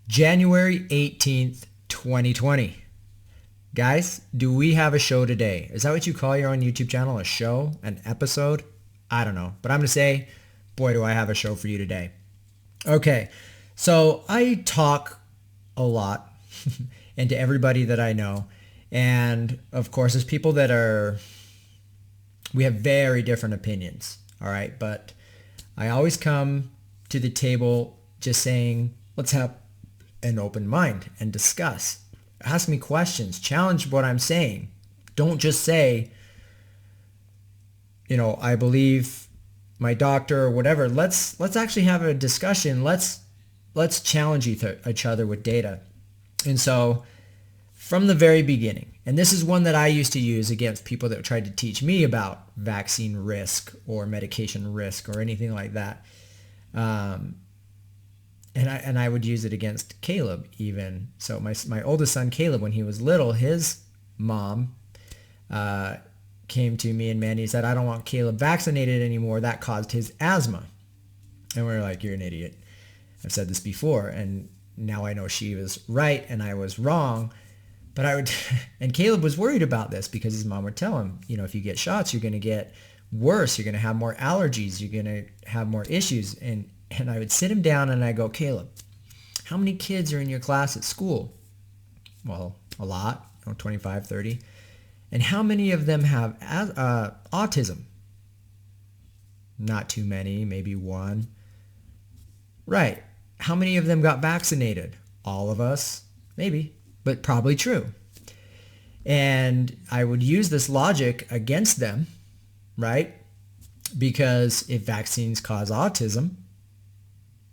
January 18th, 2020. Guys, do we have a show today? Is that what you call your own YouTube channel? A show? An episode? I don't know. But I'm going to say, boy, do I have a show for you today. Okay, so I talk a lot and to everybody that I know. And of course, there's people that we have very different opinions. All right, but I always come to the table just saying, let's have an open mind and discuss. Ask me questions, challenge what I'm saying. Don't just say, I believe my doctor or whatever. Let's actually have a discussion. Let's challenge each other with data. And so from the very beginning, and this is one that I used to use against people that tried to teach me about vaccine risk or medication risk or anything like that. And I would use it against Caleb even. So my oldest son, Caleb, when he was little, his mom came to me and Mandy said, I don't want Caleb vaccinated anymore. That caused his asthma. And we were like, you're an idiot. I've said this before. And now I know she was right and I was wrong. But and Caleb was worried about this because his mom would tell him, if you get shots, you're going to get worse. You're going to have more allergies. You're going to have more issues. And I would sit him down and I go, Caleb, how many kids are in your class at school? Well, a lot, 25, 30. And how many of them have autism? Not too many, maybe one. Right. How many of them got vaccinated? All of us, maybe, but probably true. And I would use this logic against them, right? Because if vaccines cause autism,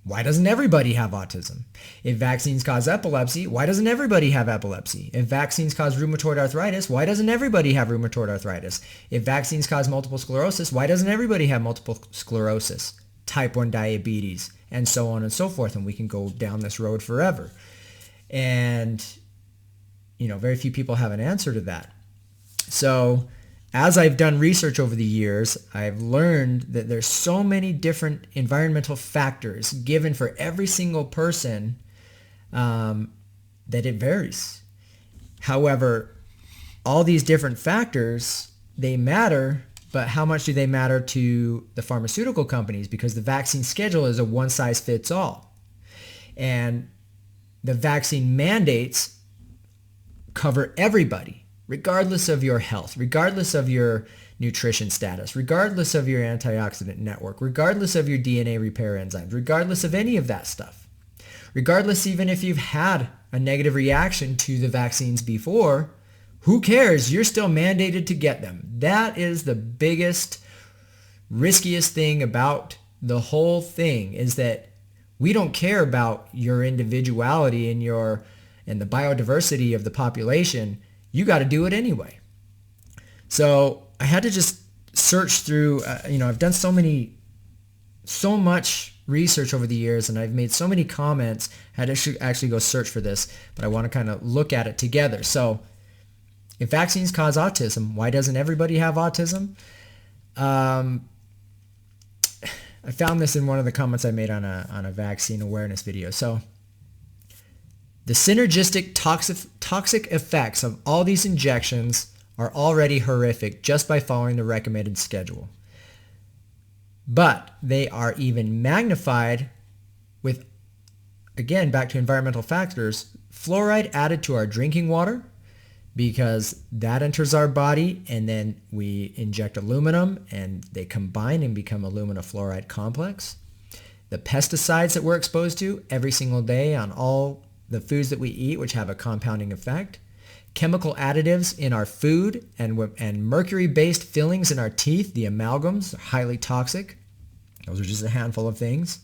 why doesn't everybody have autism? If vaccines cause epilepsy, why doesn't everybody have epilepsy? If vaccines cause rheumatoid arthritis, why doesn't everybody have rheumatoid arthritis? If vaccines cause multiple sclerosis, why doesn't everybody have multiple sclerosis, type 1 diabetes, and so on and so forth? And we can go down this road forever. And, very few people have an answer to that. So as I've done research over the years, I've learned that there's so many different environmental factors given for every single person that it varies. However, all these different factors, they matter, but how much do they matter to the pharmaceutical companies? Because the vaccine schedule is a one-size-fits-all. And the vaccine mandates cover everybody, regardless of your health, regardless of your nutrition status, regardless of your antioxidant network, regardless of your DNA repair enzymes, regardless of any of that stuff. Regardless even if you've had a negative reaction to the vaccines before, who cares? You're still mandated to get them. That is the biggest, riskiest thing about the whole thing, is that we don't care about your individuality and the biodiversity of the population. You got to do it anyway. So I had to just search through, I've done so much research over the years, and I've made so many comments. I had to actually go search for this, but I want to kind of look at it together. So if vaccines cause autism, why doesn't everybody have autism? I found this in one of the comments I made on a vaccine awareness video. So the synergistic toxic effects of all these injections are already horrific just by following the recommended schedule. But they are even magnified with, again, back to environmental factors, fluoride added to our drinking water, because that enters our body and then we inject aluminum and they combine and become alumina fluoride complex. The pesticides that we're exposed to every single day on all the foods that we eat, which have a compounding effect. Chemical additives in our food and mercury-based fillings in our teeth, the amalgams, are highly toxic. Those are just a handful of things.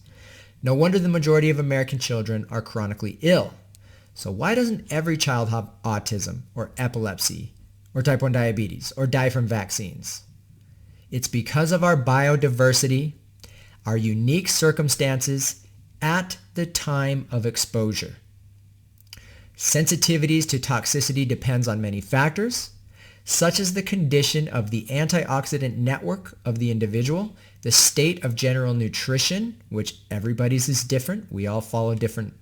No wonder the majority of American children are chronically ill. So why doesn't every child have autism or epilepsy or type 1 diabetes or die from vaccines? It's because of our biodiversity, our unique circumstances at the time of exposure. Sensitivities to toxicity depends on many factors, such as the condition of the antioxidant network of the individual, the state of general nutrition, which everybody's is different. We all follow different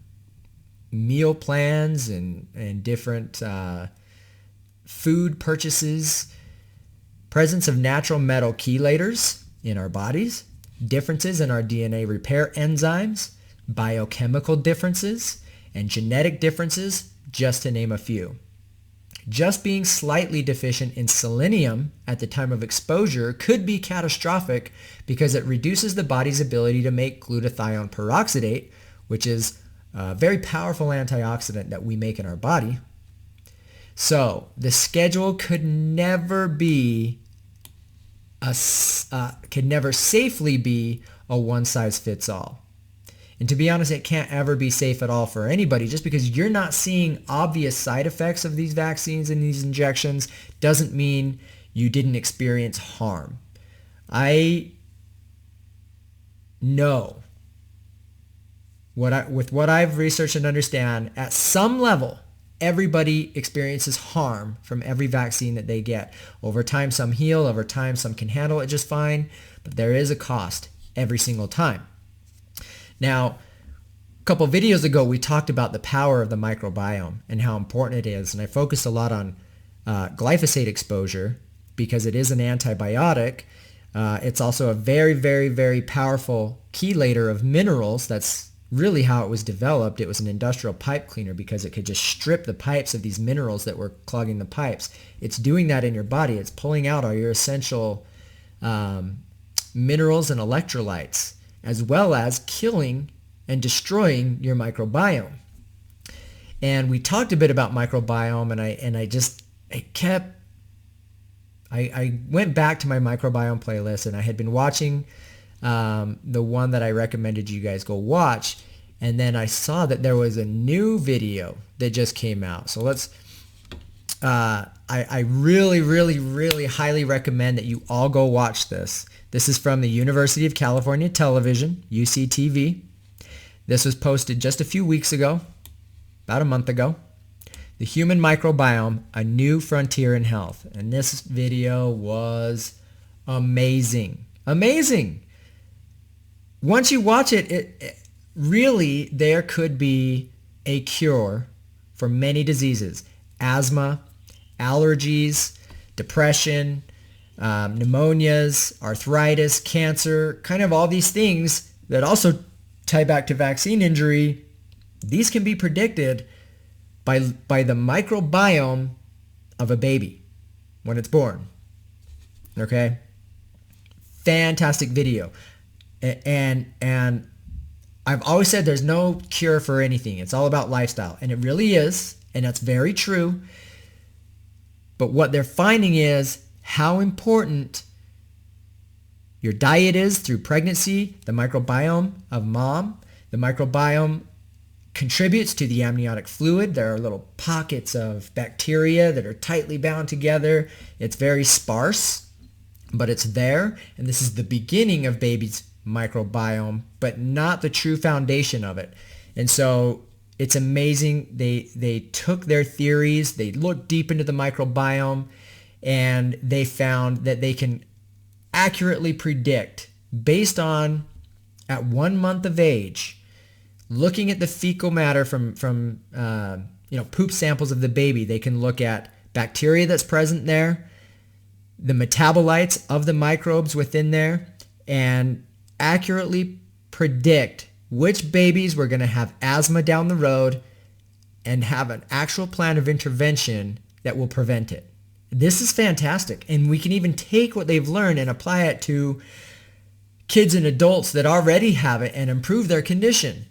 meal plans and different food purchases, presence of natural metal chelators in our bodies, differences in our DNA repair enzymes, biochemical differences, and genetic differences, just to name a few. Just being slightly deficient in selenium at the time of exposure could be catastrophic because it reduces the body's ability to make glutathione peroxidate, which is a very powerful antioxidant that we make in our body. So the schedule could never safely be a one-size-fits-all. And to be honest, it can't ever be safe at all for anybody. Just because you're not seeing obvious side effects of these vaccines and these injections doesn't mean you didn't experience harm. I know with what I've researched and understand, at some level, everybody experiences harm from every vaccine that they get. Over time, some heal. Over time, some can handle it just fine. But there is a cost every single time. Now, a couple videos ago, we talked about the power of the microbiome and how important it is. And I focused a lot on glyphosate exposure because it is an antibiotic. It's also a very, very, very powerful chelator of minerals. That's really how it was developed. It was an industrial pipe cleaner because it could just strip the pipes of these minerals that were clogging the pipes. It's doing that in your body. It's pulling out all your essential minerals and electrolytes, as well as killing and destroying your microbiome. And we talked a bit about microbiome, I went back to my microbiome playlist, and I had been watching the one that I recommended you guys go watch, and then I saw that there was a new video that just came out. So I really, really, really highly recommend that you all go watch this. This is from the University of California Television, UCTV. This was posted just a few weeks ago, about a month ago. The Human Microbiome, A New Frontier in Health. And this video was amazing. Amazing. Once you watch it, it really, there could be a cure for many diseases. Asthma, allergies, depression, pneumonias, arthritis, cancer, kind of all these things that also tie back to vaccine injury. These can be predicted by the microbiome of a baby when it's born. Okay? Fantastic video. And I've always said there's no cure for anything. It's all about lifestyle. And it really is. And that's very true. But what they're finding is how important your diet is through pregnancy, the microbiome of mom. The microbiome contributes to the amniotic fluid. There are little pockets of bacteria that are tightly bound together. It's very sparse, but it's there. And this is the beginning of baby's microbiome, but not the true foundation of it. And so it's amazing. They took their theories, they looked deep into the microbiome, and they found that they can accurately predict, based on at 1 month of age, looking at the fecal matter from poop samples of the baby, they can look at bacteria that's present there, the metabolites of the microbes within there, and accurately predict which babies were going to have asthma down the road and have an actual plan of intervention that will prevent it. This is fantastic. And we can even take what they've learned and apply it to kids and adults that already have it and improve their condition.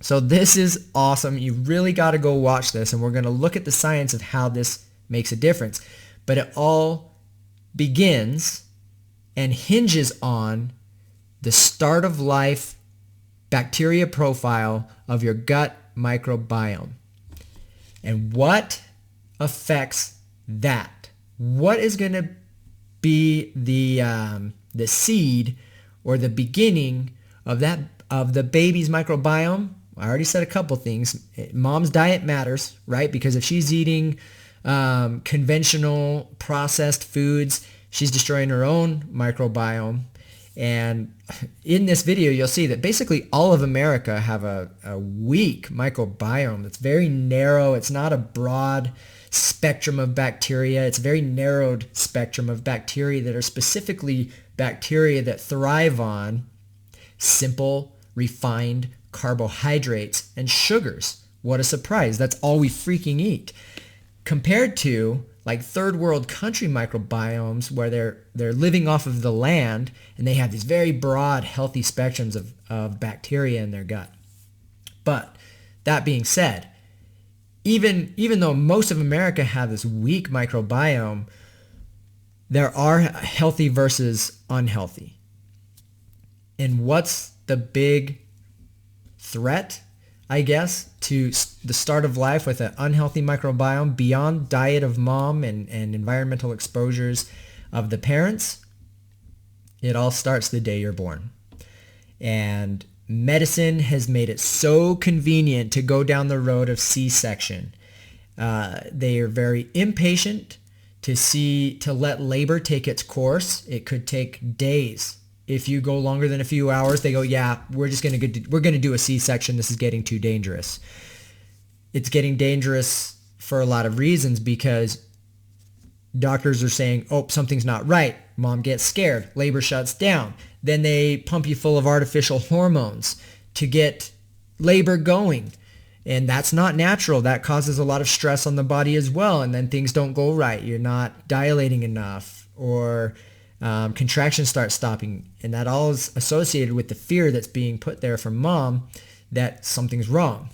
So this is awesome. You really got to go watch this, and we're going to look at the science of how this makes a difference. But it all begins and hinges on the start of life bacteria profile of your gut microbiome. And what affects that? What is going to be the seed or the beginning of the baby's microbiome? I already said a couple things. Mom's diet matters, right? Because if she's eating conventional processed foods, she's destroying her own microbiome. And in this video, you'll see that basically all of America have a weak microbiome. It's very narrow. It's not a broad spectrum of bacteria. It's a very narrowed spectrum of bacteria that are specifically bacteria that thrive on simple, refined carbohydrates and sugars. What a surprise. That's all we freaking eat. Compared to like third world country microbiomes where they're living off of the land and they have these very broad, healthy spectrums of bacteria in their gut. But that being said, even though most of America have this weak microbiome, there are healthy versus unhealthy. And what's the big threat, I guess, to the start of life with an unhealthy microbiome beyond diet of mom and environmental exposures of the parents? It all starts the day you're born. And medicine has made it so convenient to go down the road of C-section. They are very impatient to let labor take its course. It could take days. If you go longer than a few hours, they go, yeah, we're going to do a C-section. This is getting too dangerous. It's getting dangerous for a lot of reasons because doctors are saying, oh, something's not right. Mom gets scared. Labor shuts down. Then they pump you full of artificial hormones to get labor going. And that's not natural. That causes a lot of stress on the body as well. And then things don't go right. You're not dilating enough, or contractions start stopping, and that all is associated with the fear that's being put there from mom that something's wrong.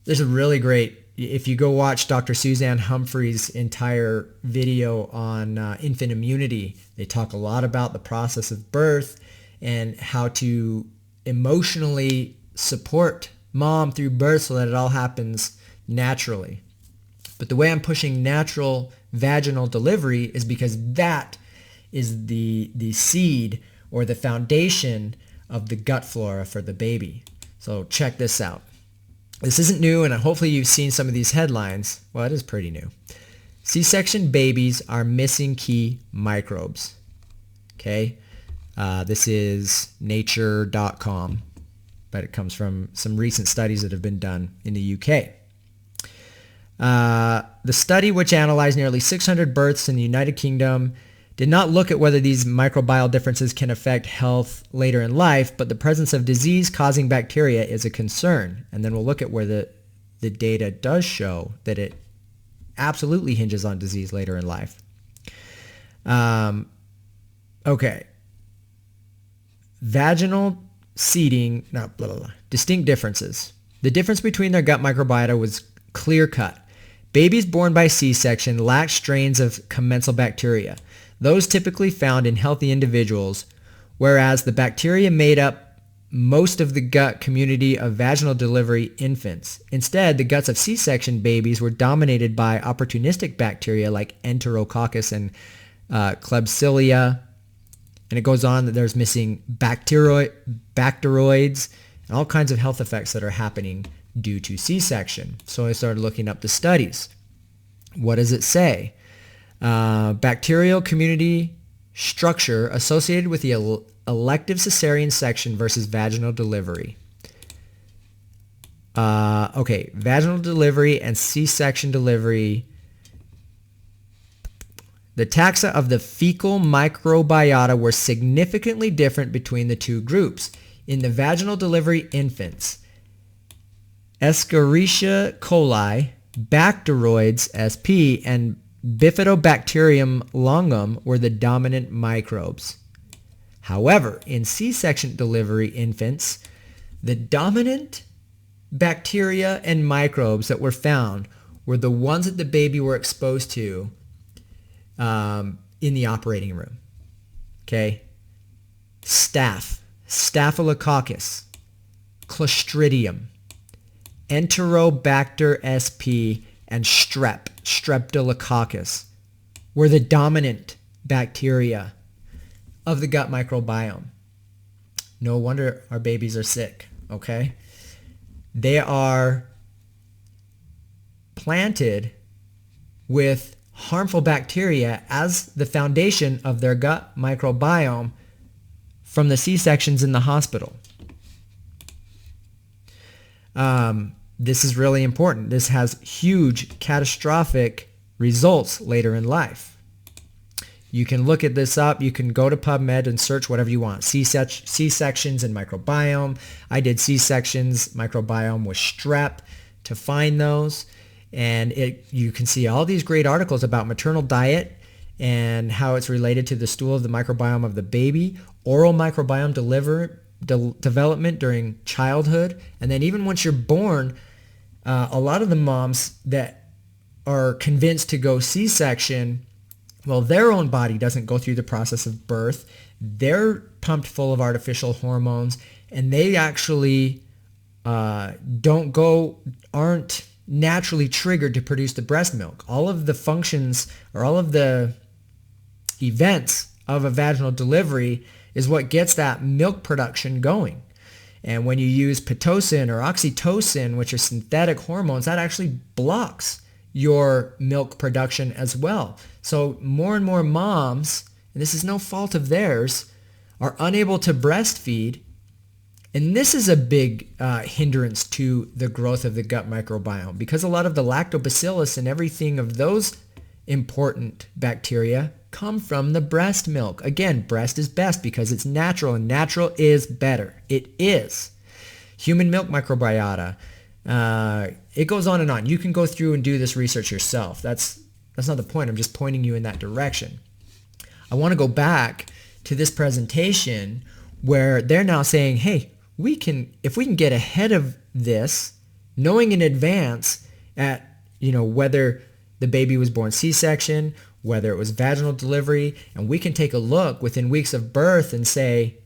There's a really great, if you go watch Dr. Suzanne Humphrey's entire video on infant immunity, they talk a lot about the process of birth and how to emotionally support mom through birth so that it all happens naturally. But the way I'm pushing natural vaginal delivery is because that is the seed or the foundation of the gut flora for the baby. So check this out. This isn't new, and hopefully you've seen some of these headlines. Well, it is pretty new. C-section babies are missing key microbes. Okay? This is nature.com, but it comes from some recent studies that have been done in the UK. The study, which analyzed nearly 600 births in the United Kingdom, did not look at whether these microbial differences can affect health later in life, but the presence of disease-causing bacteria is a concern. And then we'll look at where the data does show that it absolutely hinges on disease later in life. Okay. Vaginal seeding, distinct differences. The difference between their gut microbiota was clear-cut. Babies born by C-section lack strains of commensal bacteria, those typically found in healthy individuals, whereas the bacteria made up most of the gut community of vaginal delivery infants. Instead, the guts of C-section babies were dominated by opportunistic bacteria like Enterococcus and Klebsiella. And it goes on that there's missing bacteroids and all kinds of health effects that are happening due to C-section. So I started looking up the studies. What does it say? Bacterial community structure associated with the elective cesarean section versus vaginal delivery. Vaginal delivery and C-section delivery. The taxa of the fecal microbiota were significantly different between the two groups. In the vaginal delivery infants, Escherichia coli, Bacteroides sp, and Bifidobacterium longum were the dominant microbes. However, in C-section delivery infants, the dominant bacteria and microbes that were found were the ones that the baby were exposed to in the operating room. Okay? Staphylococcus, Clostridium, Enterobacter sp, and Streptococcus were the dominant bacteria of the gut microbiome. No wonder our babies are sick, okay? They are planted with harmful bacteria as the foundation of their gut microbiome from the C-sections in the hospital. This is really important. This has huge catastrophic results later in life. You can look at this up. You can go to PubMed and search whatever you want. C-sections and microbiome. I did C-sections, microbiome with strep to find those. And you can see all these great articles about maternal diet and how it's related to the stool of the microbiome of the baby, oral microbiome development during childhood, and then even once you're born, a lot of the moms that are convinced to go C-section, well, their own body doesn't go through the process of birth. They're pumped full of artificial hormones, and they actually aren't naturally triggered to produce the breast milk. All of the functions or all of the events of a vaginal delivery is what gets that milk production going. And when you use Pitocin or oxytocin, which are synthetic hormones, that actually blocks your milk production as well. So more and more moms, and this is no fault of theirs, are unable to breastfeed. And this is a big hindrance to the growth of the gut microbiome, because a lot of the lactobacillus and everything of those important bacteria come from the breast milk. Again, breast is best because it's natural, and natural is better. It is. Human milk microbiota. It goes on and on. You can go through and do this research yourself. That's not the point. I'm just pointing you in that direction. I want to go back to this presentation where they're now saying, hey, if we can get ahead of this, knowing in advance whether the baby was born C-section, whether it was vaginal delivery, and we can take a look within weeks of birth and say,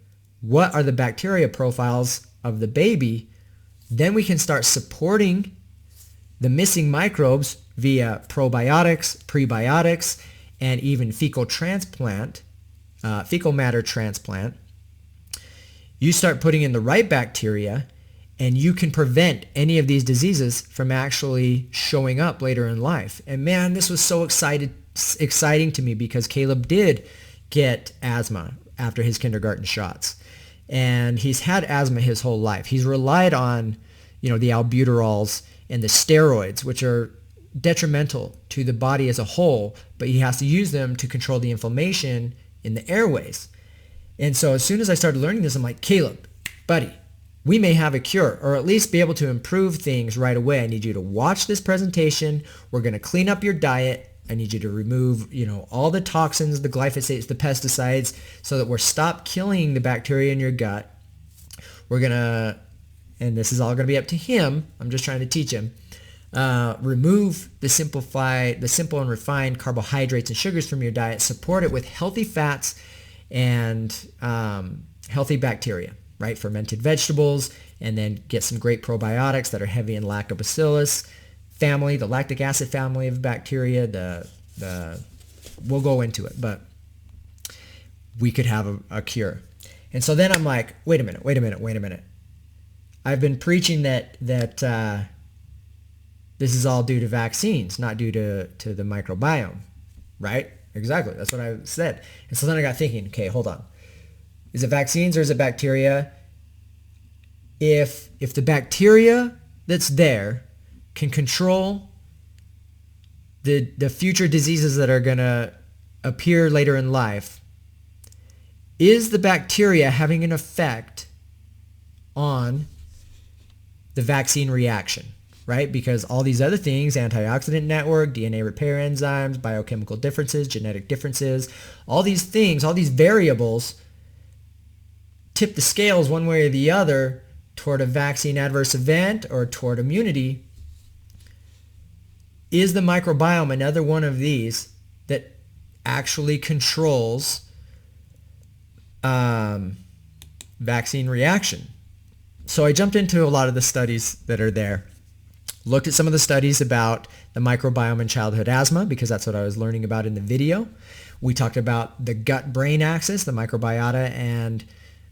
what are the bacteria profiles of the baby? Then we can start supporting the missing microbes via probiotics, prebiotics, and even fecal matter transplant. You start putting in the right bacteria, and you can prevent any of these diseases from actually showing up later in life. And man, this was so exciting to me, because Caleb did get asthma after his kindergarten shots. And he's had asthma his whole life. He's relied on, the albuterols and the steroids, which are detrimental to the body as a whole, but he has to use them to control the inflammation in the airways. And so as soon as I started learning this, I'm like, Caleb, buddy, we may have a cure, or at least be able to improve things right away. I need you to watch this presentation. We're going to clean up your diet. I need you to remove, all the toxins, the glyphosates, the pesticides, so that we're stop killing the bacteria in your gut. We're going to, and this is all going to be up to him. I'm just trying to teach him. Remove the simple and refined carbohydrates and sugars from your diet. Support it with healthy fats and healthy bacteria, right? Fermented vegetables, and then get some great probiotics that are heavy in lactobacillus family, the lactic acid family of bacteria. We'll go into it, but we could have a cure. And so then I'm like, wait a minute. I've been preaching that this is all due to vaccines, not due to the microbiome, right? Exactly. That's what I said. And so then I got thinking, okay, hold on. Is it vaccines or is it bacteria? If the bacteria that's there can control the future diseases that are going to appear later in life, is the bacteria having an effect on the vaccine reaction, right? Because all these other things, antioxidant network, DNA repair enzymes, biochemical differences, genetic differences, all these things, all these variables tip the scales one way or the other toward a vaccine adverse event or toward immunity. Is the microbiome another one of these that actually controls vaccine reaction? So I jumped into a lot of the studies that are there, looked at some of the studies about the microbiome in childhood asthma, because that's what I was learning about in the video. We talked about the gut-brain axis, the microbiota, and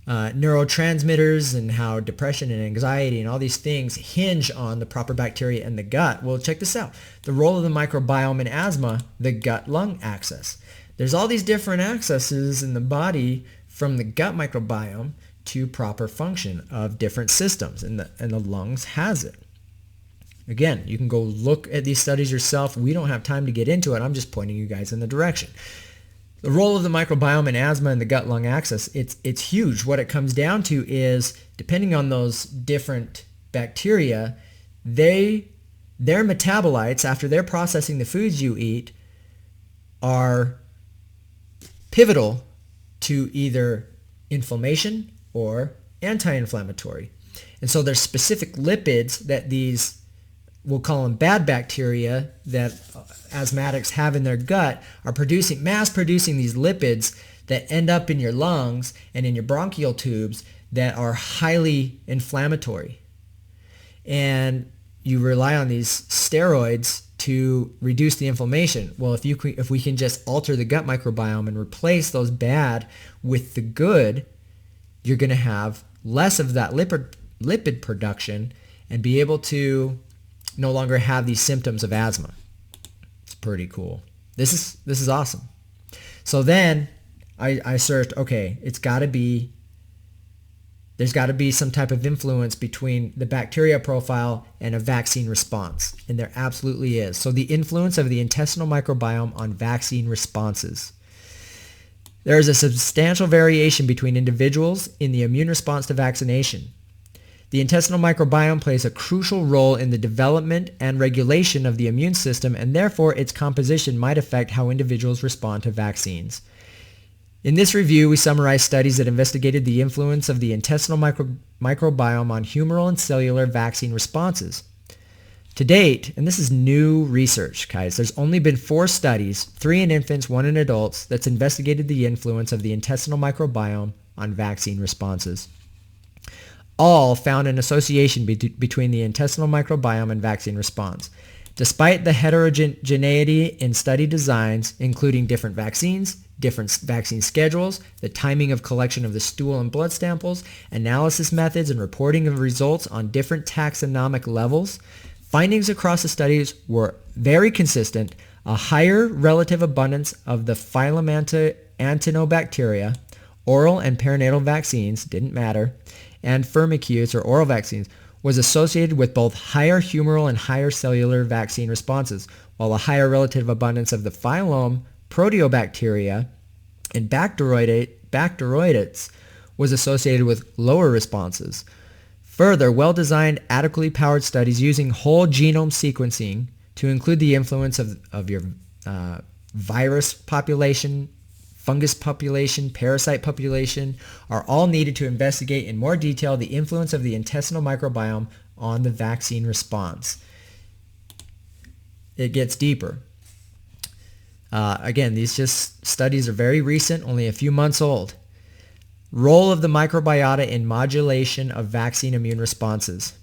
neurotransmitters, and how depression and anxiety and all these things hinge on the proper bacteria in the gut. Well, check this out. The role of the microbiome in asthma, the gut-lung axis. There's all these different axes in the body from the gut microbiome to proper function of different systems, and the lungs has it. Again, you can go look at these studies yourself. We don't have time to get into it. I'm just pointing you guys in the direction. The role of the microbiome in asthma and the gut-lung axis, it's huge. What it comes down to is, depending on those different bacteria, their metabolites, after they're processing the foods you eat, are pivotal to either inflammation or anti-inflammatory. And so there's specific lipids that these, we'll call them bad bacteria, that asthmatics have in their gut, are mass producing these lipids that end up in your lungs and in your bronchial tubes that are highly inflammatory. And you rely on these steroids to reduce the inflammation. Well, if we can just alter the gut microbiome and replace those bad with the good, you're going to have less of that lipid production and be able to no longer have these symptoms of asthma. It's pretty cool. This is awesome. So then I searched, okay, there's got to be some type of influence between the bacteria profile and a vaccine response. And there absolutely is. So the influence of the intestinal microbiome on vaccine responses. There is a substantial variation between individuals in the immune response to vaccination. The intestinal microbiome plays a crucial role in the development and regulation of the immune system, and therefore its composition might affect how individuals respond to vaccines. In this review, we summarize studies that investigated the influence of the intestinal microbiome on humoral and cellular vaccine responses. To date, and this is new research, guys, there's only been 4 studies, 3 in infants, 1 in adults, that's investigated the influence of the intestinal microbiome on vaccine responses. All found an association between the intestinal microbiome and vaccine response. Despite the heterogeneity in study designs, including different vaccines, different vaccine schedules, the timing of collection of the stool and blood samples, analysis methods, and reporting of results on different taxonomic levels, findings across the studies were very consistent. A higher relative abundance of the phylum Actinobacteria, oral and perinatal vaccines, didn't matter, and firmicutes or oral vaccines was associated with both higher humoral and higher cellular vaccine responses, while a higher relative abundance of the phylum Proteobacteria and Bacteroidetes was associated with lower responses. Further, well-designed, adequately powered studies using whole genome sequencing to include the influence of your virus population, fungus population, parasite population are all needed to investigate in more detail the influence of the intestinal microbiome on the vaccine response. It gets deeper. Again, these studies are very recent, only a few months old. Role of the microbiota in modulation of vaccine immune responses.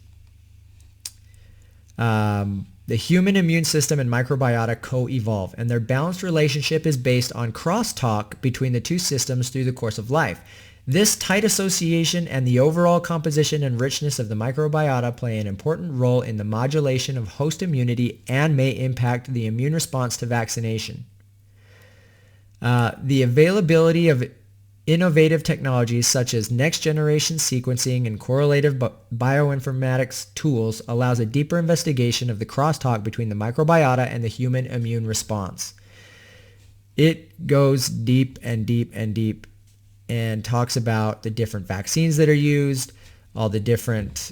The human immune system and microbiota co-evolve, and their balanced relationship is based on crosstalk between the two systems through the course of life. This tight association and the overall composition and richness of the microbiota play an important role in the modulation of host immunity and may impact the immune response to vaccination. The availability of innovative technologies such as next-generation sequencing and correlative bioinformatics tools allows a deeper investigation of the crosstalk between the microbiota and the human immune response. It goes deep and deep and deep and talks about the different vaccines that are used, all the different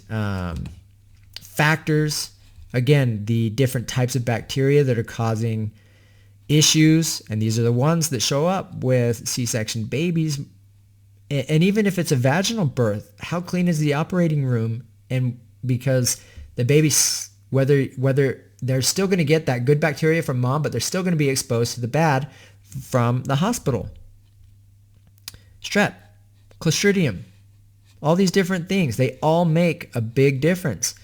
factors, again, the different types of bacteria that are causing issues, and these are the ones that show up with C-section babies. And even if it's a vaginal birth, how clean is the operating room? And because the baby, whether they're still going to get that good bacteria from mom, but they're still going to be exposed to the bad from the hospital. Strep, Clostridium, all these different things, they all make a big difference.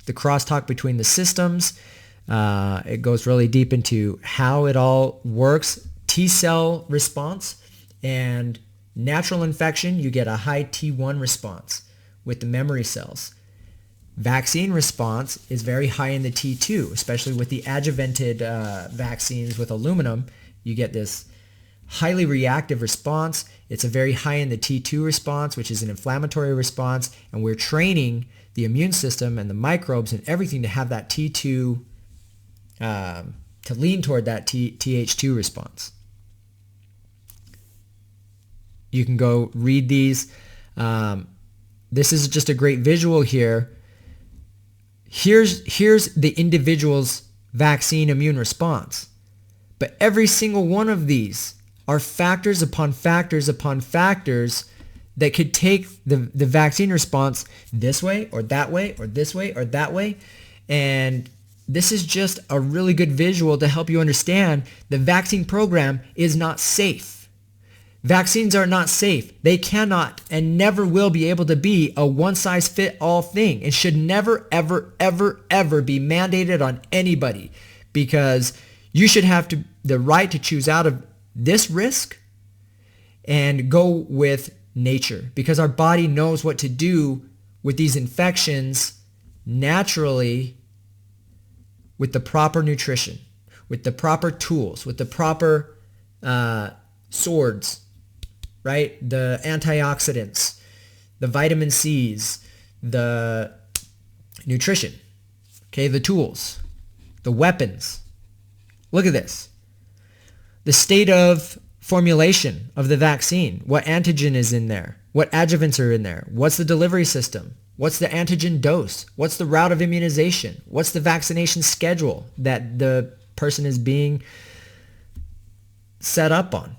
The crosstalk between the systems, it goes really deep into how it all works. T-cell response and natural infection, you get a high T1 response with the memory cells. Vaccine response is very high in the T2, especially with the adjuvanted vaccines with aluminum. You get this highly reactive response. It's a very high in the T2 response, which is an inflammatory response, and we're training the immune system and the microbes and everything to have that T2, to lean toward that Th2 response. You can go read these. This is just a great visual here. Here's the individual's vaccine immune response. But every single one of these are factors upon factors upon factors that could take the vaccine response this way or that way or this way or that way. And this is just a really good visual to help you understand the vaccine program is not safe. Vaccines are not safe. They cannot and never will be able to be a one-size-fit-all thing. It should never, ever, ever, ever be mandated on anybody, because you should have the right to choose out of this risk and go with nature, because our body knows what to do with these infections naturally, with the proper nutrition, with the proper tools, with the proper swords, right? The antioxidants, the vitamin C's, the nutrition, okay, the tools, the weapons. Look at this. The state of formulation of the vaccine, what antigen is in there, what adjuvants are in there, what's the delivery system, what's the antigen dose, what's the route of immunization, what's the vaccination schedule that the person is being set up on.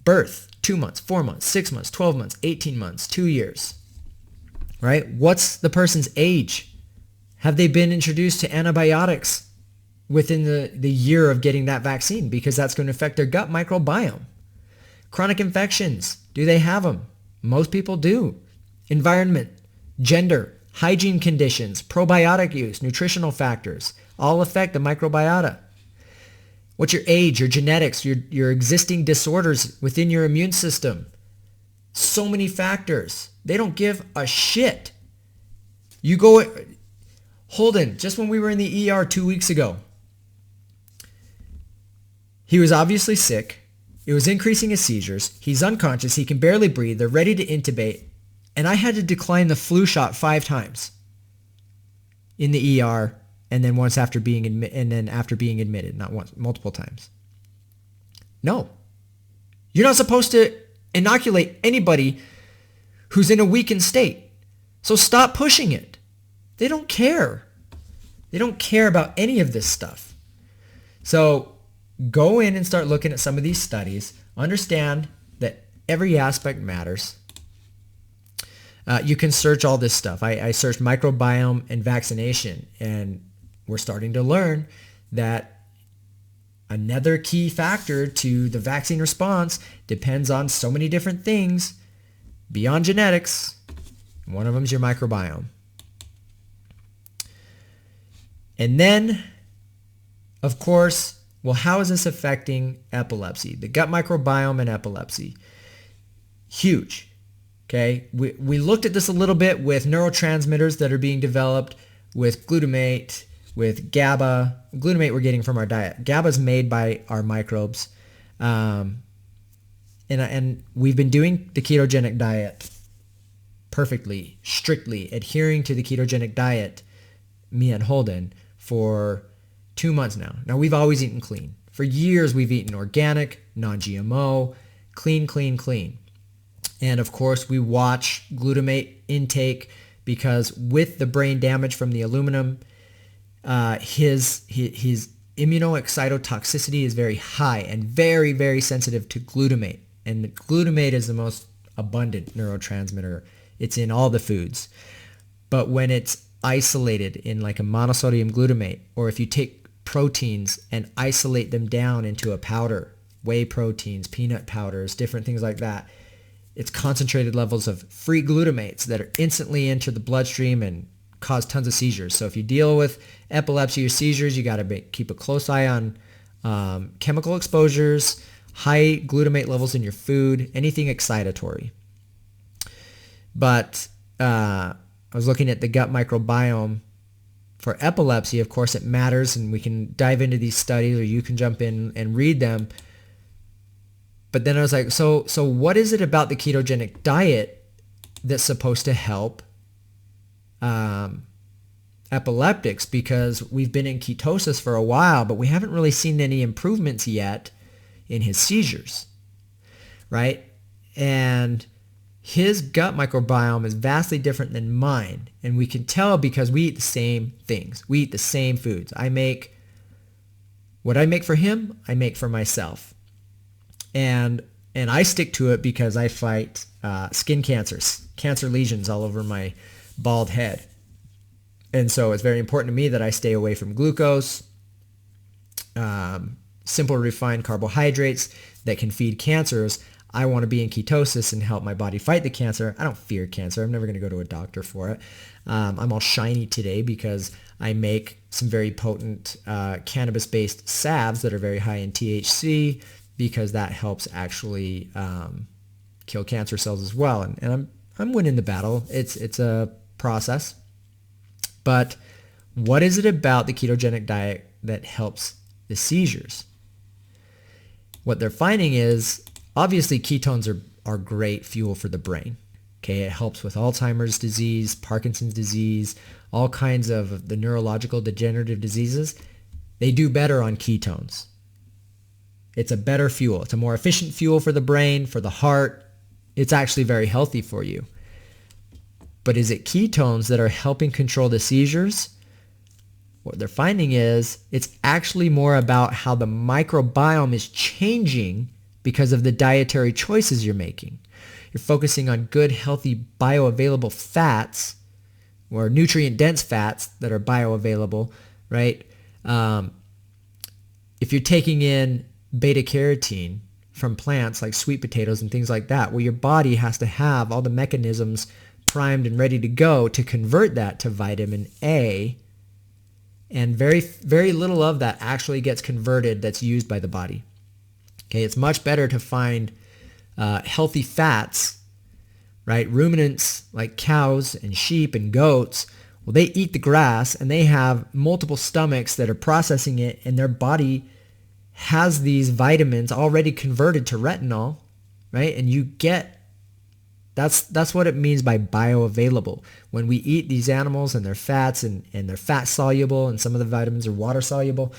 Birth, 2 months, 4 months, 6 months, 12 months, 18 months, 2 years, right? What's the person's age? Have they been introduced to antibiotics within the year of getting that vaccine? Because that's going to affect their gut microbiome. Chronic infections, do they have them? Most people do. Environment, gender, hygiene conditions, probiotic use, nutritional factors, all affect the microbiota. What's your age, your genetics, your existing disorders within your immune system? So many factors. They don't give a shit. You go, Holden, just when we were in the ER 2 weeks ago, he was obviously sick. It was increasing his seizures. He's unconscious. He can barely breathe. They're ready to intubate. And I had to decline the flu shot 5 times in the ER, and then once after being admitted, not once, multiple times. No. You're not supposed to inoculate anybody who's in a weakened state. So stop pushing it. They don't care. They don't care about any of this stuff. So go in and start looking at some of these studies. Understand that every aspect matters. You can search all this stuff. I searched microbiome and vaccination, and we're starting to learn that another key factor to the vaccine response depends on so many different things beyond genetics. One of them is your microbiome. And then, of course, well, how is this affecting epilepsy? The gut microbiome and epilepsy. Huge. Okay, we looked at this a little bit with neurotransmitters that are being developed, with glutamate, with GABA. Glutamate we're getting from our diet. GABA is made by our microbes. And we've been doing the ketogenic diet perfectly, strictly, adhering to the ketogenic diet, me and Holden, for 2 months now. Now, we've always eaten clean. For years, we've eaten organic, non-GMO, clean, clean, clean. And of course, we watch glutamate intake, because with the brain damage from the aluminum, his immunoexcitotoxicity is very high and very, very sensitive to glutamate. And glutamate is the most abundant neurotransmitter. It's in all the foods. But when it's isolated in like a monosodium glutamate, or if you take proteins and isolate them down into a powder, whey proteins, peanut powders, different things like that, it's concentrated levels of free glutamates that are instantly enter the bloodstream and cause tons of seizures. So if you deal with epilepsy or seizures, you got to keep a close eye on chemical exposures, high glutamate levels in your food, anything excitatory. But I was looking at the gut microbiome for epilepsy. Of course, it matters, and we can dive into these studies, or you can jump in and read them. But then I was like, so what is it about the ketogenic diet that's supposed to help epileptics? Because we've been in ketosis for a while, but we haven't really seen any improvements yet in his seizures, right? And his gut microbiome is vastly different than mine. And we can tell because we eat the same things. We eat the same foods. What I make for him, I make for myself. And I stick to it because I fight skin cancers, cancer lesions all over my bald head. And so it's very important to me that I stay away from glucose, simple refined carbohydrates that can feed cancers. I want to be in ketosis and help my body fight the cancer. I don't fear cancer. I'm never going to go to a doctor for it. I'm all shiny today because I make some very potent cannabis-based salves that are very high in THC, because that helps actually kill cancer cells as well. And I'm winning the battle. It's a process. But what is it about the ketogenic diet that helps the seizures? What they're finding is, obviously ketones are great fuel for the brain. Okay, it helps with Alzheimer's disease, Parkinson's disease, all kinds of the neurological degenerative diseases. They do better on ketones. It's a better fuel. It's a more efficient fuel for the brain, for the heart. It's actually very healthy for you. But is it ketones that are helping control the seizures? What they're finding is it's actually more about how the microbiome is changing because of the dietary choices you're making. You're focusing on good, healthy, bioavailable fats, or nutrient-dense fats that are bioavailable, right? If you're taking in beta-carotene from plants like sweet potatoes and things like that, well, your body has to have all the mechanisms primed and ready to go to convert that to vitamin A, and very, very little of that actually gets converted that's used by the body. Okay, it's much better to find healthy fats, right? Ruminants like cows and sheep and goats, well, they eat the grass and they have multiple stomachs that are processing it, and their body has these vitamins already converted to retinol, right? And you get, that's what it means by bioavailable. When we eat these animals and they're fats and they're fat soluble, and some of the vitamins are water soluble,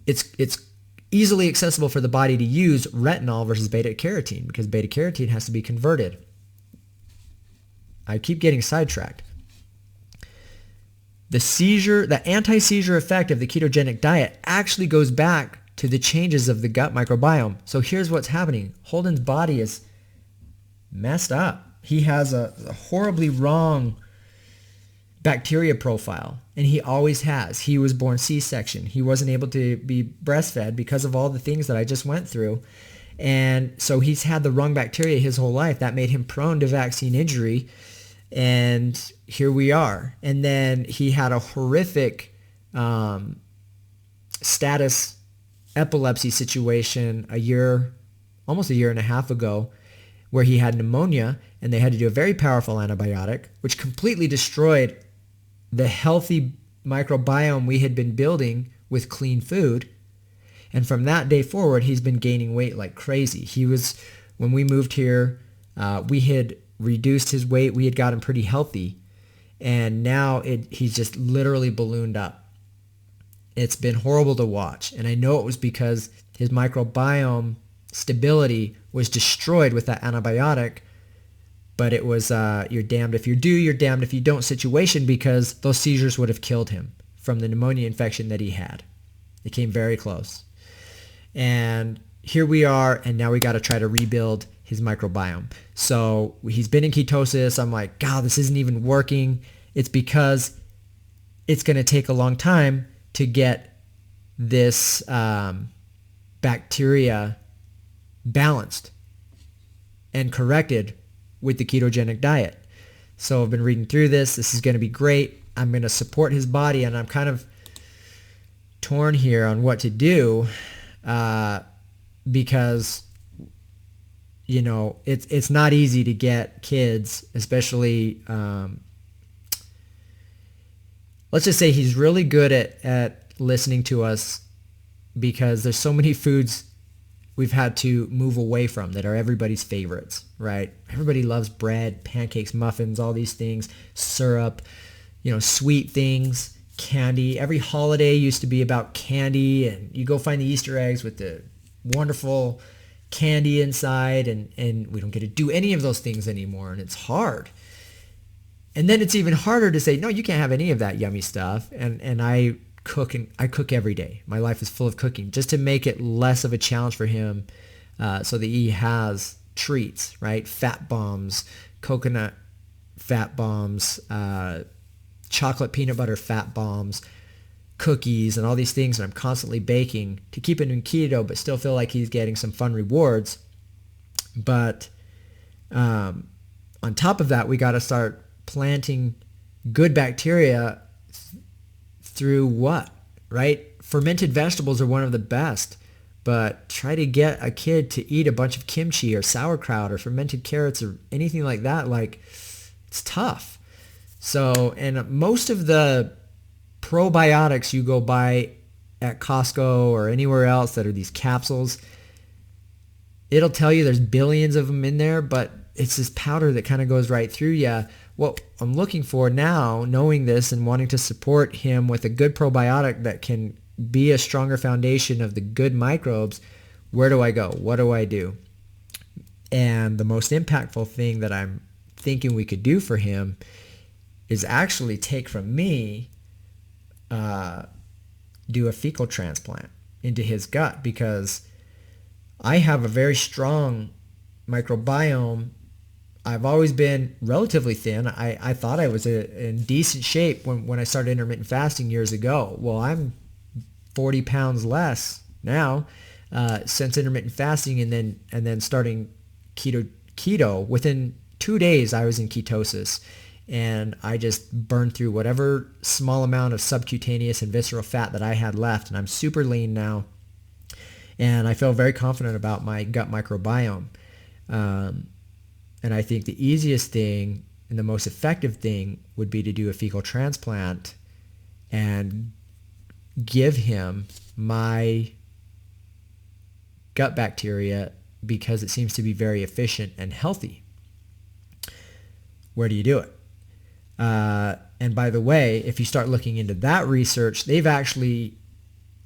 it's easily accessible for the body to use retinol versus beta carotene, because beta carotene has to be converted. I keep getting sidetracked. The anti-seizure effect of the ketogenic diet actually goes back to the changes of the gut microbiome. So here's what's happening. Holden's body is messed up. He has a horribly wrong bacteria profile, and he always has. He was born C-section. He wasn't able to be breastfed because of all the things that I just went through. And so he's had the wrong bacteria his whole life. That made him prone to vaccine injury. And here we are. And then he had a horrific status epilepsy situation almost a year and a half ago, where he had pneumonia, and they had to do a very powerful antibiotic, which completely destroyed the healthy microbiome we had been building with clean food. And from that day forward, he's been gaining weight like crazy. When we moved here, we had reduced his weight. We had got him pretty healthy. And now he's just literally ballooned up. It's been horrible to watch. And I know it was because his microbiome stability was destroyed with that antibiotic. But it was you're damned if you do, you're damned if you don't situation, because those seizures would have killed him from the pneumonia infection that he had. It came very close. And here we are, and now we got to try to rebuild his microbiome. So he's been in ketosis. I'm like, God, this isn't even working. It's because it's going to take a long time to get this bacteria balanced and corrected with the ketogenic diet. So I've been reading through this. This is going to be great. I'm going to support his body, and I'm kind of torn here on what to do because, you know, it's not easy to get kids, especially, let's just say he's really good at listening to us, because there's so many foods we've had to move away from that are everybody's favorites, right? Everybody loves bread, pancakes, muffins, all these things, syrup, sweet things, candy. Every holiday used to be about candy, and you go find the Easter eggs with the wonderful candy inside, and we don't get to do any of those things anymore, and it's hard. And then it's even harder to say, no, you can't have any of that yummy stuff. And I cook every day. My life is full of cooking just to make it less of a challenge for him, so that he has treats, right? Fat bombs, coconut fat bombs, chocolate peanut butter fat bombs, cookies, and all these things that I'm constantly baking to keep him in keto, but still feel like he's getting some fun rewards. But on top of that, we got to start planting good bacteria through what, right? Fermented vegetables are one of the best, but try to get a kid to eat a bunch of kimchi or sauerkraut or fermented carrots or anything like that. Like, it's tough. So, and most of the probiotics you go buy at Costco or anywhere else that are these capsules, it'll tell you there's billions of them in there, but it's this powder that kind of goes right through you. What I'm looking for now, knowing this and wanting to support him with a good probiotic that can be a stronger foundation of the good microbes, where do I go? What do I do? And the most impactful thing that I'm thinking we could do for him is actually take from me, do a fecal transplant into his gut, because I have a very strong microbiome. I've always been relatively thin. I thought I was in decent shape when I started intermittent fasting years ago. Well, I'm 40 pounds less now since intermittent fasting, and then starting keto. Within 2 days, I was in ketosis, and I just burned through whatever small amount of subcutaneous and visceral fat that I had left, and I'm super lean now, and I feel very confident about my gut microbiome. And I think the easiest thing and the most effective thing would be to do a fecal transplant and give him my gut bacteria, because it seems to be very efficient and healthy. Where do you do it? And by the way, if you start looking into that research, they've actually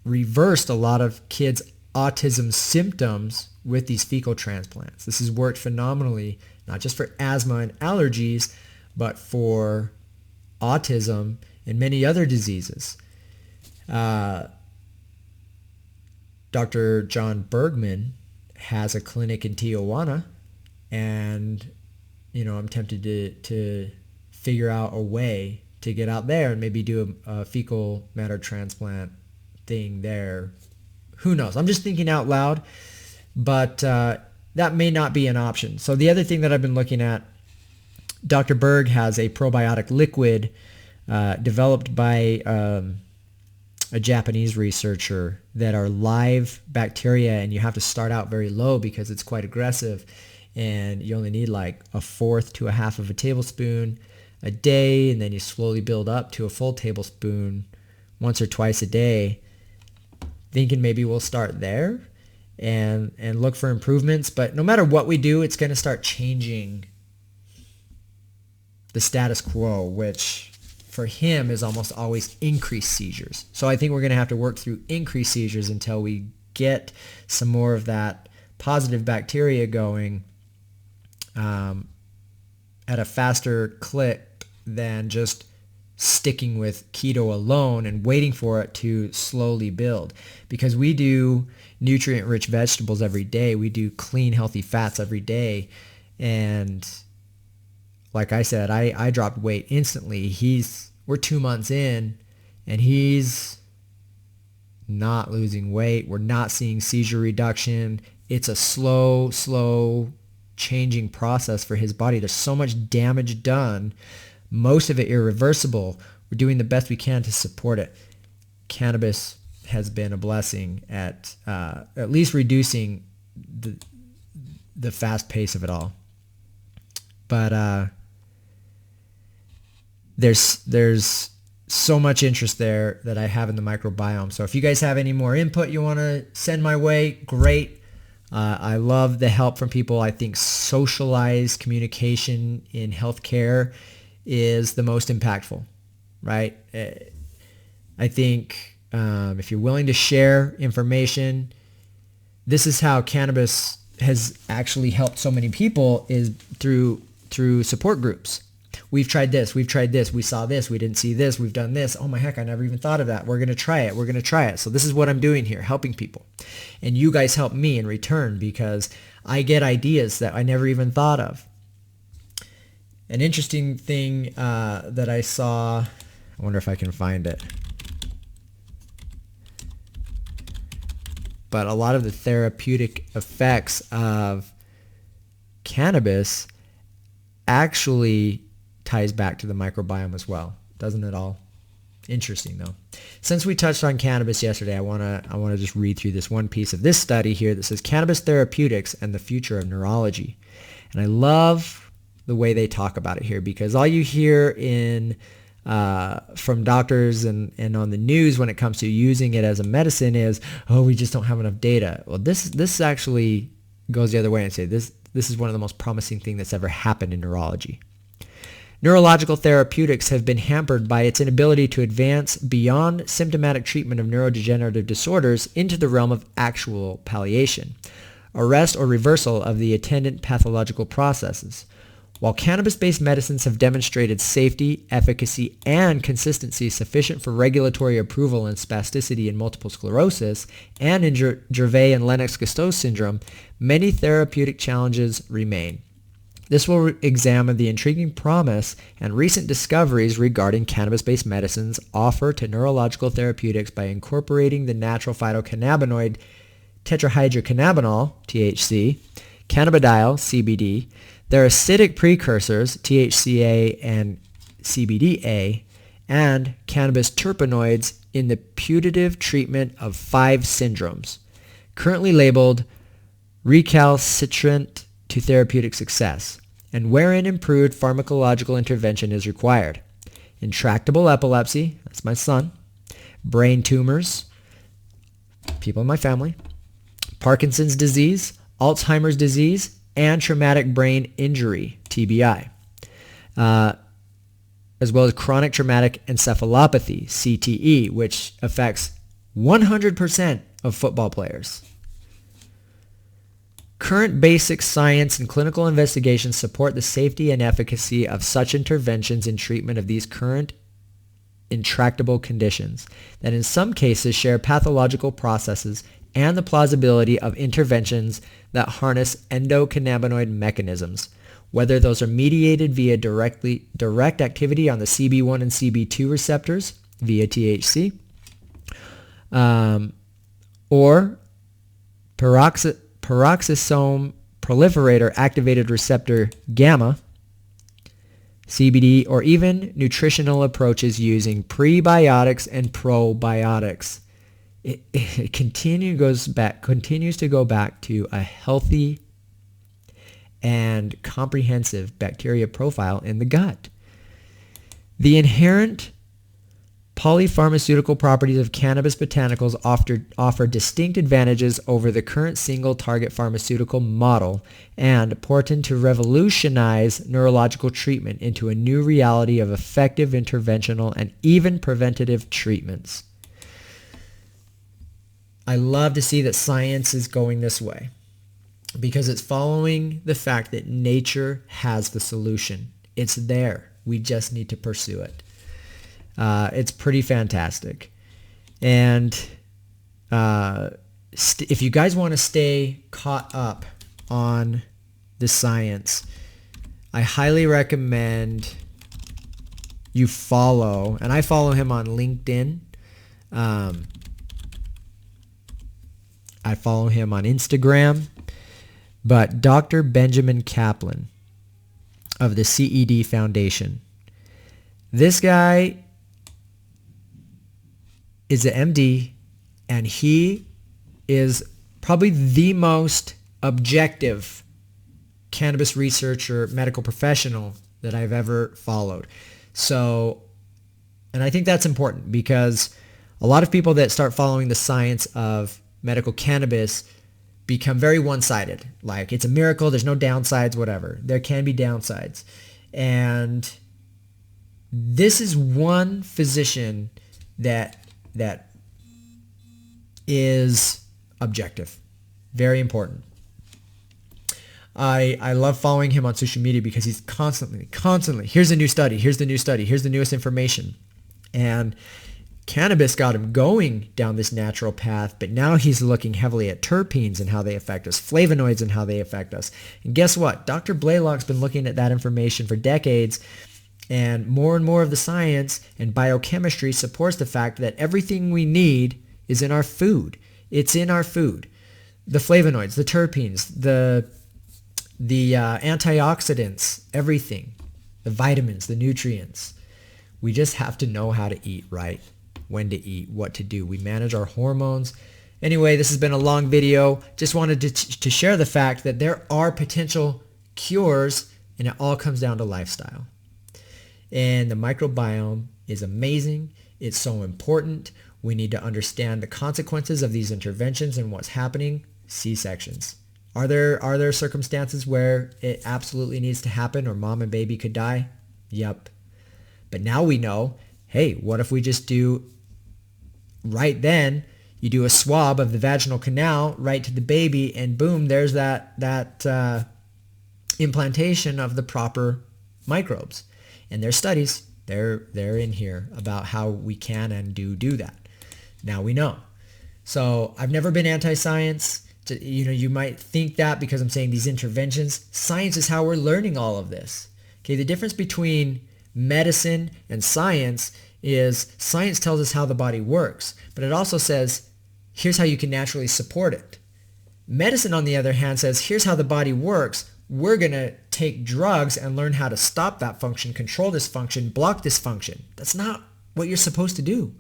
reversed a lot of kids' autism symptoms with these fecal transplants. This has worked phenomenally, not just for asthma and allergies, but for autism and many other diseases. Dr. John Bergman has a clinic in Tijuana, and I'm tempted to figure out a way to get out there and maybe do a fecal matter transplant thing there. Who knows? I'm just thinking out loud, but that may not be an option. So the other thing that I've been looking at, Dr. Berg has a probiotic liquid developed by a Japanese researcher that are live bacteria, and you have to start out very low because it's quite aggressive, and you only need like 1/4 to 1/2 of a tablespoon a day, and then you slowly build up to a full tablespoon once or twice a day. Thinking maybe we'll start there and look for improvements, but no matter what we do, it's going to start changing the status quo, which for him is almost always increased seizures. So I think we're going to have to work through increased seizures until we get some more of that positive bacteria going at a faster clip than just sticking with keto alone and waiting for it to slowly build. Because we do nutrient-rich vegetables every day. We do clean, healthy fats every day. And like I said, I dropped weight instantly. We're 2 months in, and he's not losing weight. We're not seeing seizure reduction. It's a slow changing process for his body. There's so much damage done, most of it irreversible. We're doing the best we can to support it. Cannabis has been a blessing at least reducing the fast pace of it all. But there's so much interest there that I have in the microbiome. So if you guys have any more input you want to send my way, great. I love the help from people. I think socialized communication in healthcare is the most impactful, right? I think if you're willing to share information, this is how cannabis has actually helped so many people, is through support groups. We've tried this, we saw this, we didn't see this, we've done this. Oh my heck, I never even thought of that. We're going to try it. So this is what I'm doing here, helping people. And you guys help me in return because I get ideas that I never even thought of. An interesting thing that I saw, I wonder if I can find it. But a lot of the therapeutic effects of cannabis actually ties back to the microbiome as well. Doesn't it all? Interesting though. Since we touched on cannabis yesterday, I want to just read through this one piece of this study here that says Cannabis Therapeutics and the Future of Neurology. And I love the way they talk about it here, because all you hear from doctors and on the news when it comes to using it as a medicine is, oh, we just don't have enough data. Well, this actually goes the other way and say this is one of the most promising things that's ever happened in neurology. Neurological therapeutics have been hampered by its inability to advance beyond symptomatic treatment of neurodegenerative disorders into the realm of actual palliation, arrest or reversal of the attendant pathological processes. While cannabis-based medicines have demonstrated safety, efficacy, and consistency sufficient for regulatory approval in spasticity in multiple sclerosis and in Dravet and Lennox-Gastaut syndrome, many therapeutic challenges remain. This will examine the intriguing promise and recent discoveries regarding cannabis-based medicines offer to neurological therapeutics by incorporating the natural phytocannabinoid tetrahydrocannabinol, THC, cannabidiol, CBD, their acidic precursors, THCA and CBDA, and cannabis terpenoids in the putative treatment of 5 syndromes, currently labeled recalcitrant to therapeutic success, and wherein improved pharmacological intervention is required. Intractable epilepsy, that's my son, brain tumors, people in my family, Parkinson's disease, Alzheimer's disease, and traumatic brain injury, TBI, as well as chronic traumatic encephalopathy, CTE, which affects 100% of football players. Current basic science and clinical investigations support the safety and efficacy of such interventions in treatment of these current intractable conditions that in some cases share pathological processes and the plausibility of interventions that harness endocannabinoid mechanisms, whether those are mediated via direct activity on the CB1 and CB2 receptors via THC, or peroxisome proliferator activated receptor gamma, CBD, or even nutritional approaches using prebiotics and probiotics. It continues to go back to a healthy and comprehensive bacteria profile in the gut. The inherent polypharmaceutical properties of cannabis botanicals offer distinct advantages over the current single target pharmaceutical model and portend to revolutionize neurological treatment into a new reality of effective interventional and even preventative treatments. I love to see that science is going this way because it's following the fact that nature has the solution. It's there. We just need to pursue it. It's pretty fantastic. And if you guys want to stay caught up on the science, I highly recommend you follow, and I follow him on LinkedIn. I follow him on Instagram, but Dr. Benjamin Kaplan of the CED Foundation. This guy is an MD, and he is probably the most objective cannabis researcher, medical professional that I've ever followed. So, and I think that's important because a lot of people that start following the science of medical cannabis become very one-sided. Like, it's a miracle, there's no downsides, whatever. There can be downsides. And this is one physician that is objective. Very important. I love following him on social media because he's constantly, here's a new study, here's the new study, here's the newest information. And cannabis got him going down this natural path, but now he's looking heavily at terpenes and how they affect us, flavonoids and how they affect us. And guess what? Dr. Blaylock's been looking at that information for decades, and more of the science and biochemistry supports the fact that everything we need is in our food. It's in our food. The flavonoids, the terpenes, the antioxidants, everything, the vitamins, the nutrients. We just have to know how to eat right, when to eat, what to do. We manage our hormones. Anyway, this has been a long video. Just wanted to share the fact that there are potential cures, and it all comes down to lifestyle. And the microbiome is amazing. It's so important. We need to understand the consequences of these interventions and what's happening. C-sections. Are there circumstances where it absolutely needs to happen or mom and baby could die? Yep. But now we know, hey, what if we just do right then, you do a swab of the vaginal canal right to the baby, and boom, there's that implantation of the proper microbes. And there's studies, they're in here about how we can and do that. Now we know. So I've never been anti-science. You might think that because I'm saying these interventions. Science is how we're learning all of this. Okay, the difference between medicine and science is science tells us how the body works, but it also says, here's how you can naturally support it. Medicine, on the other hand, says, here's how the body works. We're going to take drugs and learn how to stop that function, control this function, block this function. That's not what you're supposed to do.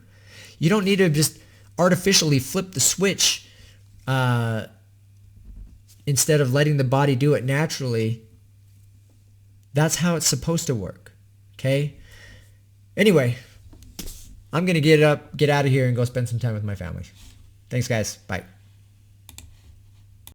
You don't need to just artificially flip the switch instead of letting the body do it naturally. That's how it's supposed to work. Okay? Anyway, I'm going to get out of here and go spend some time with my family. Thanks, guys. Bye.